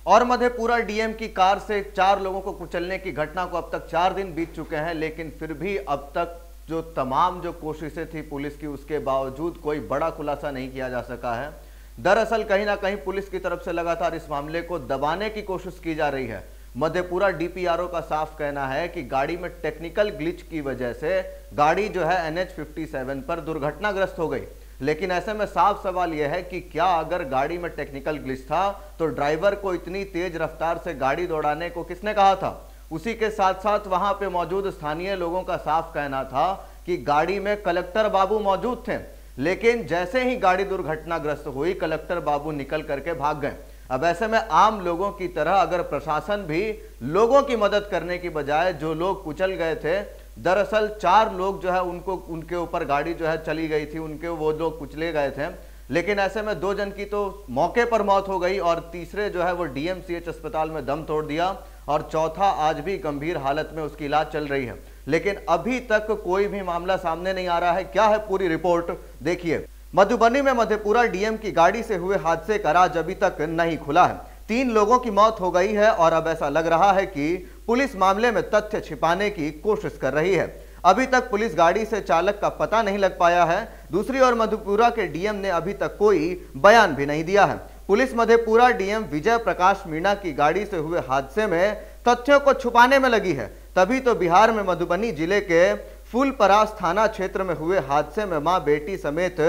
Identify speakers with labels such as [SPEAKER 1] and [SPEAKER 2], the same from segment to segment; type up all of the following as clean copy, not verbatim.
[SPEAKER 1] और मधेपुरा डीएम की कार से 4 लोगों को कुचलने की घटना को अब तक 4 दिन बीत चुके हैं, लेकिन फिर भी अब तक जो तमाम जो कोशिशें थी पुलिस की, उसके बावजूद कोई बड़ा खुलासा नहीं किया जा सका है। दरअसल कहीं ना कहीं पुलिस की तरफ से लगातार इस मामले को दबाने की कोशिश की जा रही है। मधेपुरा डीपीआरओ का साफ कहना है कि गाड़ी में टेक्निकल ग्लिच की वजह से गाड़ी जो है NH 57 पर दुर्घटनाग्रस्त हो गई। लेकिन ऐसे में साफ सवाल यह है कि क्या अगर गाड़ी में टेक्निकल ग्लिच था तो ड्राइवर को इतनी तेज रफ्तार से गाड़ी दौड़ाने को किसने कहा था। उसी के साथ साथ वहां पे मौजूद स्थानीय लोगों का साफ कहना था कि गाड़ी में कलेक्टर बाबू मौजूद थे, लेकिन जैसे ही गाड़ी दुर्घटनाग्रस्त हुई कलेक्टर बाबू निकल करके भाग गए। अब ऐसे में आम लोगों की तरह अगर प्रशासन भी लोगों की मदद करने की बजाय, जो लोग कुचल गए थे, दरअसल 4 लोग जो है उनके ऊपर गाड़ी जो है चली गई थी, वो लोग कुचले गए थे, लेकिन ऐसे में 2 जन की तो मौके पर मौत हो गई और तीसरे जो है वो DMCH अस्पताल में दम तोड़ दिया और चौथा आज भी गंभीर हालत में उसकी इलाज चल रही है। लेकिन अभी तक कोई भी मामला सामने नहीं आ रहा है। क्या है पूरी रिपोर्ट, देखिए। मधुबनी में मधेपुरा डीएम की गाड़ी से हुए हादसे का राज अभी तक नहीं खुला है। 3 लोगों की मौत हो गई है और अब ऐसा लग रहा है कि पुलिस मामले में तथ्य छिपाने की कोशिश कर रही है। अभी तक पुलिस गाड़ी से चालक का पता नहीं लग पाया है। दूसरी ओर मधेपुरा के डीएम ने अभी तक कोई बयान भी नहीं दिया है। पुलिस मधेपुरा डीएम विजय प्रकाश मीणा की गाड़ी से हुए हादसे में तथ्यों को छुपाने में लगी है। तभी तो बिहार में मधुबनी जिले के फूलपरास थाना क्षेत्र में हुए हादसे में मां बेटी समेत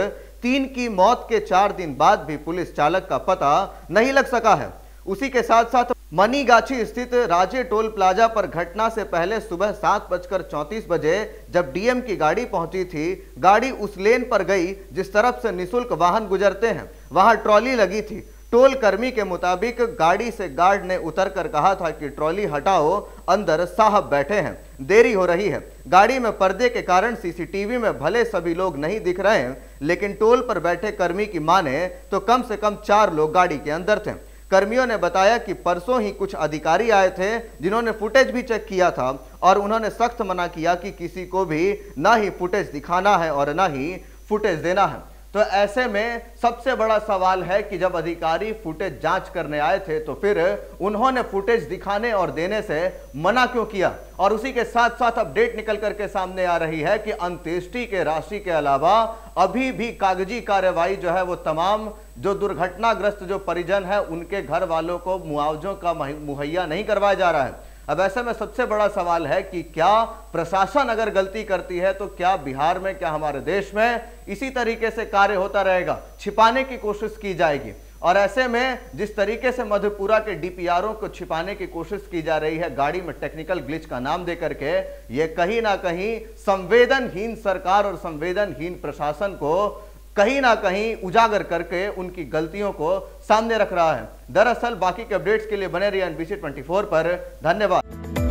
[SPEAKER 1] 3 की मौत के 4 दिन बाद भी पुलिस चालक का पता नहीं लग सका है। उसी के साथ साथ मनीगाछी स्थित राजे टोल प्लाजा पर घटना से पहले सुबह 7:34 बजे जब डीएम की गाड़ी पहुंची थी, गाड़ी उस लेन पर गई जिस तरफ से निःशुल्क वाहन गुजरते हैं, वहां ट्रॉली लगी थी। टोल कर्मी के मुताबिक गाड़ी से गार्ड ने उतरकर कहा था कि ट्रॉली हटाओ, अंदर साहब बैठे हैं, देरी हो रही है। गाड़ी में पर्दे के कारण सीसीटीवी में भले सभी लोग नहीं दिख रहे हैं, लेकिन टोल पर बैठे कर्मी की माने तो कम से कम 4 लोग गाड़ी के अंदर थे। कर्मियों ने बताया कि परसों ही कुछ अधिकारी आए थे जिन्होंने फुटेज भी चेक किया था और उन्होंने सख्त मना किया कि किसी को भी ना ही फुटेज दिखाना है और ना ही फुटेज देना है। तो ऐसे में सबसे बड़ा सवाल है कि जब अधिकारी फुटेज जांच करने आए थे तो फिर उन्होंने फुटेज दिखाने और देने से मना क्यों किया। और उसी के साथ साथ अपडेट निकल करके सामने आ रही है कि अंत्येष्टि के राशि के अलावा अभी भी कागजी कार्यवाही जो है वो तमाम जो दुर्घटनाग्रस्त जो परिजन है उनके घर वालों को मुआवजों का मुहैया नहीं करवाया जा रहा है। अब ऐसे में सबसे बड़ा सवाल है कि क्या प्रशासन अगर गलती करती है तो क्या बिहार में, क्या हमारे देश में इसी तरीके से कार्य होता रहेगा, छिपाने की कोशिश की जाएगी। और ऐसे में जिस तरीके से मधेपुरा के डीपीआरओ को छिपाने की कोशिश की जा रही है गाड़ी में टेक्निकल ग्लिच का नाम दे करके, ये कहीं ना कहीं संवेदनहीन सरकार और संवेदनहीन प्रशासन को कहीं ना कहीं उजागर करके उनकी गलतियों को सामने रख रहा है। दरअसल बाकी के अपडेट्स के लिए बने रहिए NBC 24 पर। धन्यवाद।